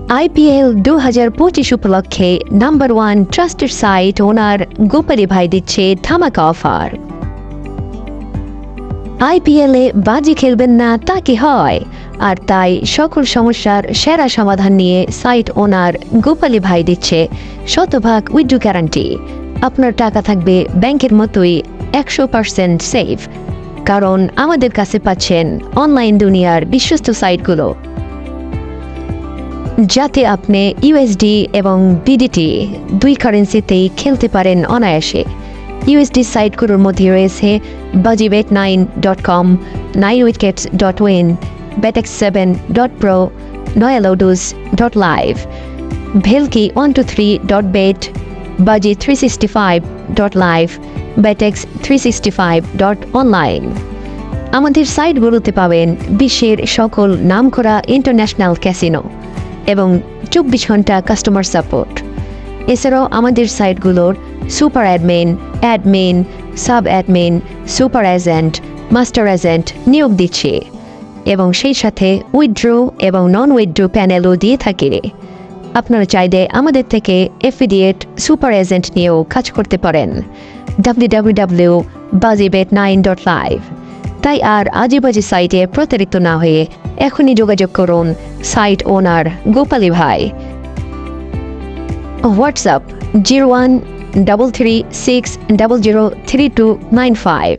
IPL 2025 উপলক্ষে number 1 trusted site ওনার গোপালী ভাই দিচ্ছে ধামাকা অফার। IPL-এ বাজি খেলবেন না তা কি হয়, আর তাই সকল সমস্যার সেরা সমাধান নিয়ে সাইট ওনার গোপালী ভাই দিচ্ছে শতভাগ উইথড্র গ্যারান্টি। আপনার টাকা থাকবে ব্যাংকের মতোই 100% সেফ, কারণ আমাদের কাছে পাচ্ছেন অনলাইন দুনিয়ার বিশ্বস্ত সাইটগুলো, যাতে আপনি ইউএসডি এবং বিডিটি দুই কারেন্সিতেই খেলতে পারেন অনায়াসে। ইউএসডি সাইটগুলোর মধ্যে রয়েছে bajibet9.com, 9wickets.win, betex7.pro, noyalodus.live, bhelki123.bet, baji365.live, betex365.online। আমাদের সাইটগুলোতে পাবেন বিশ্বের সকল নামকরা ইন্টারন্যাশনাল ক্যাসিনো এবং 24 ঘন্টা কাস্টমার সাপোর্ট। এছাড়াও আমাদের সাইটগুলোর super admin, sub admin, super agent, master agent নিয়োগ দিচ্ছে এবং সেই সাথে উইথড্র এবং নন উইথড্র প্যানেলও দিয়ে থাকে। আপনারা চাইলে আমাদের থেকে এফিলিয়েট সুপার এজেন্ট নিয়েও কাজ করতে পারেন www.bajibet9.live। তাই আর আজেবাজে সাইটে প্রতারিত না হয়ে এখনই যোগাযোগ করুন সাইট ওনার গোপালী ভাই। হোয়াটসঅ্যাপ 013360003295।